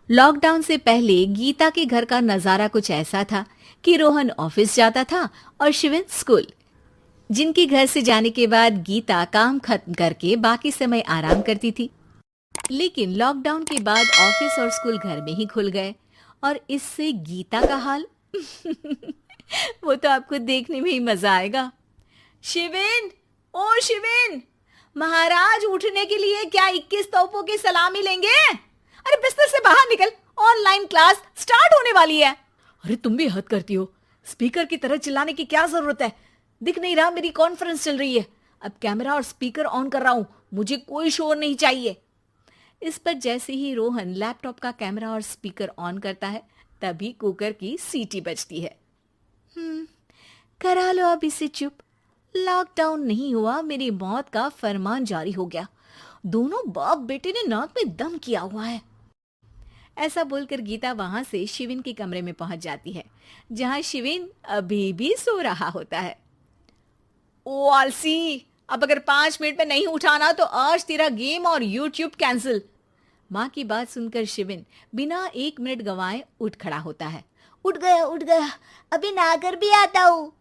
Lockdown से पहले गीता के घर का नजारा कुछ ऐसा था कि रोहन ऑफिस जाता था और शिविन स्कूल। जिनके घर से जाने के बाद गीता काम खत्म करके बाकी समय आराम करती थी। लेकिन लॉकडाउन के बाद ऑफिस और स्कूल घर में ही खुल गए और इससे गीता का हाल वो तो आपको देखने में ही मजा आएगा। शिविन, ओ शिविन, महाराज उठने के लिए क्या 21 तोपों की सलामी लेंगे? अरे बिस्तर से बाहर निकल, ऑनलाइन क्लास स्टार्ट होने वाली है। अरे तुम भी हद करती हो, स्पीकर की तरह चिल्लाने की क्या जरूरत है? दिख नहीं रहा मेरी कॉन्फ्रेंस चल रही है। अब कैमरा और स्पीकर ऑन कर रहा हूं, मुझे कोई शोर नहीं चाहिए। इस पर जैसे ही रोहन लैपटॉप का कैमरा और स्पीकर ऑन करता है तभी कुकर की सीटी बजती है। करा लो अब इसे चुप। लॉकडाउन नहीं हुआ, मेरी मौत का फरमान जारी हो गया। दोनों बाप बेटे ने नाक में दम किया हुआ है। ऐसा बोलकर गीता वहां से शिविन के कमरे में पहुंच जाती है, जहां शिविन अभी भी सो रहा होता है। ओ आलसी, अब अगर 5 मिनट में नहीं उठाना तो आज तेरा गेम और यूट्यूब कैंसिल। माँ की बात सुनकर शिविन बिना 1 मिनट गंवाए उठ खड़ा होता है। उठ गया, अभी नहाकर भी आता हूँ।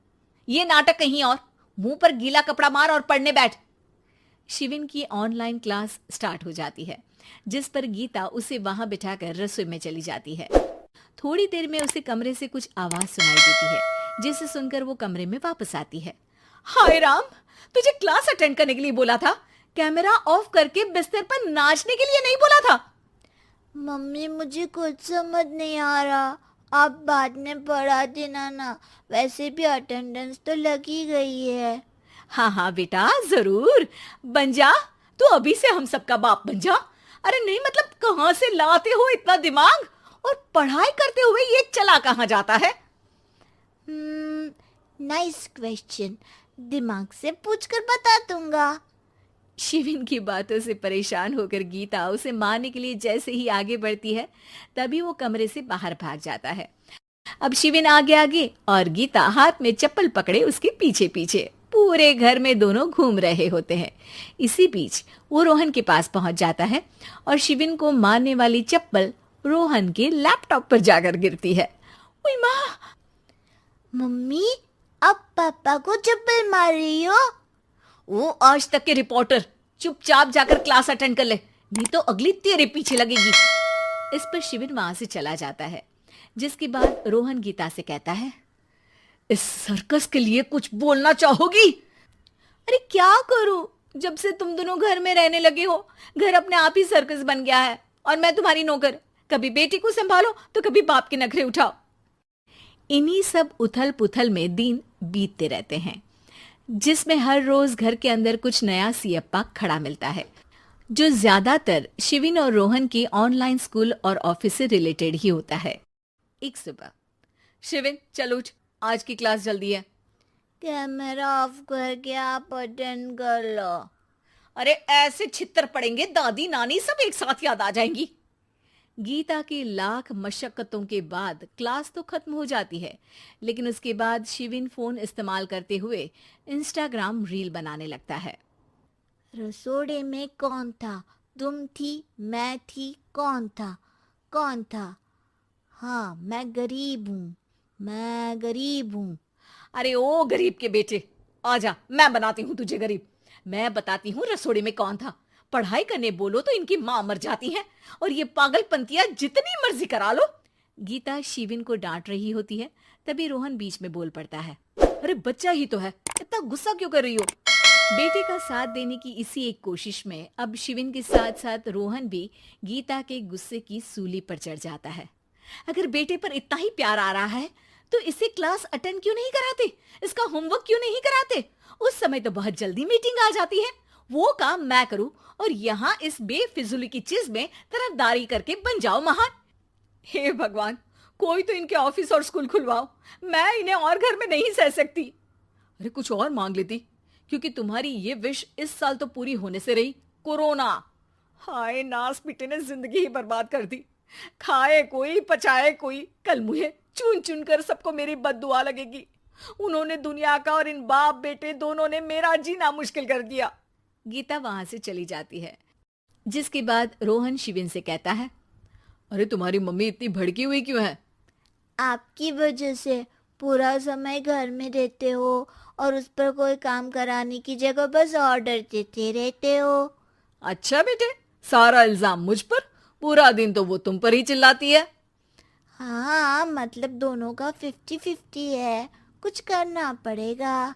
ये नाटक कहीं और, मुंह पर गीला कपड़ा मार और पढ़ने बैठ। शिविन की ऑनलाइन क्लास स्टार्ट हो जाती है, जिस पर गीता उसे वहां बिठाकर रसोई में चली जाती है। थोड़ी देर में उसे कमरे से कुछ आवाज सुनाई देती है, जिसे सुनकर वो कमरे में वापस आती है। हाय राम, तुझे क्लास अटेंड करने के लिए बोला था, कैमरा ऑफ करके बिस्तर पर नाचने के लिए नहीं बोला था। मम्मी मुझे कुछ समझ नहीं आ रहा, आप बाद में पढ़ा देना ना, वैसे भी अटेंडेंस तो लगी गई है। हाँ हाँ बेटा, जरूर बन जा। तू अभी से हम सबका बाप बन जा। अरे नहीं मतलब कहाँ से लाते हो इतना दिमाग, और पढ़ाई करते हुए ये चला कहाँ जाता है? नाइस क्वेश्चन, दिमाग से पूछकर बता दूंगा। शिविन की बातों से परेशान होकर गीता उसे मारने के लिए जैसे ही आगे बढ़ती है तभी वो कमरे से बाहर भाग जाता है। अब शिविन आगे आगे और गीता हाथ में चप्पल पकड़े उसके पीछे पीछे पूरे घर में दोनों घूम रहे होते हैं। इसी बीच वो रोहन के पास पहुंच जाता है और शिविन को मारने वाली चप्पल रोहन के लैपटॉप पर जाकर गिरती है। ओए माँ! मम्मी, अब पापा को चप्पल मार रही हो? वो आज तक के रिपोर्टर, चुपचाप जाकर क्लास अटेंड कर ले, नहीं तो अगली तेरे पीछे लगेगी। इस पर शिविन वहां से चला जाता है, जिसके बाद रोहन गीता से कहता है, इस सर्कस के लिए कुछ बोलना चाहोगी? अरे क्या करूं, जब से तुम दोनों घर में रहने लगे हो, घर अपने आप ही सर्कस बन गया है और मैं तुम्हारी नौकर। कभी बेटी को संभालो तो कभी बाप के नखरे उठाओ। इन्हीं सब उथल पुथल में दिन बीतते रहते हैं, जिसमें हर रोज घर के अंदर कुछ नया सियप्पा खड़ा मिलता है, जो ज्यादातर शिविन और रोहन के ऑनलाइन स्कूल और ऑफिस से रिलेटेड ही होता है। एक सुबह, शिविन चल उठ, आज की क्लास जल्दी है। कैमरा ऑफ करके आप अटेंड कर लो। अरे ऐसे छित्तर पड़ेंगे, दादी नानी सब एक साथ याद आ जाएंगी। गीता की लाख मशक्कतों के बाद क्लास तो खत्म हो जाती है, लेकिन उसके बाद शिविन फोन इस्तेमाल करते हुए इंस्टाग्राम रील बनाने लगता है। रसोड़े में कौन था? तुम थी, मैं थी, कौन था? कौन था? हाँ, मैं गरीब हूँ। अरे ओ गरीब के बेटे, आजा, मैं बनाती हूँ तुझे गरीब। मैं बताती हूँ रसोड़े में कौन था। पढ़ाई करने बोलो तो इनकी माँ मर जाती है, और ये पागलपंतियां जितनी मर्जी करा लो। गीता शिविन को डांट रही होती है, तभी रोहन बीच में बोल पड़ता है। अरे बच्चा ही तो है, इतना गुस्सा क्यों कर रही हो? बेटे का साथ देने की इसी एक कोशिश में अब शिविन के साथ साथ रोहन भी गीता के गुस्से की सूली पर चढ़ जाता है। अगर बेटे पर इतना ही प्यार आ रहा है तो इसे क्लास अटेंड क्यों नहीं कराते, इसका होमवर्क क्यों नहीं कराते? उस समय तो बहुत जल्दी मीटिंग आ जाती है, वो काम मैं करूं और यहाँ इस बेफिजुली की चीज में तरफदारी करके बन जाओ महान। हे भगवान, कोई तो इनके ऑफिस और स्कूल खुलवाओ, मैं इन्हें और घर में नहीं सह सकती। अरे कुछ और मांग लेती, क्योंकि तुम्हारी ये विश इस साल तो पूरी होने से रही, कोरोना। हाय नास पिटे ने जिंदगी ही बर्बाद कर दी। खाए कोई पचाए कोई, कल मुझे चुन चुन कर सबको मेरी बद्दुआ लगेगी। उन्होंने दुनिया का और इन बाप बेटे दोनों ने मेरा जीना मुश्किल कर दिया। गीता वहां से चली जाती है, जिसके बाद रोहन शिविन से कहता है, अरे तुम्हारी मम्मी इतनी भड़की हुई क्यों है? आपकी वजह से पूरा समय घर में रहते हो और उस पर कोई काम कराने की जगह बस ऑर्डर देते रहते हो। अच्छा बेटे, सारा इल्जाम मुझ पर? पूरा दिन तो वो तुम पर ही चिल्लाती है। हाँ, मतलब दोनों का 50-50 है, कुछ करना पड़ेगा।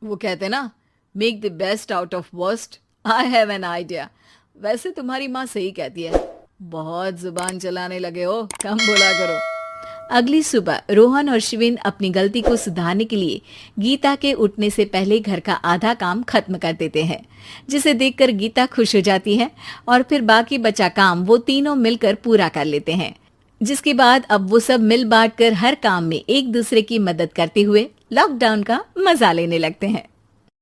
वो कहते ना, make the best out of worst. I have an idea. वैसे तुम्हारी माँ सही कहती है, बहुत जुबान चलाने लगे हो, कम बोला करो। अगली सुबह रोहन और शिविन अपनी गलती को सुधारने के लिए गीता के उठने से पहले घर का आधा काम खत्म कर देते हैं, जिसे देखकर गीता खुश हो जाती है और फिर बाकी बचा काम वो तीनों मिलकर पूरा कर लेते हैं। जिसके बाद अब वो सब मिल बांट कर हर काम में एक दूसरे की मदद करते हुए लॉकडाउन का मजा लेने लगते हैं।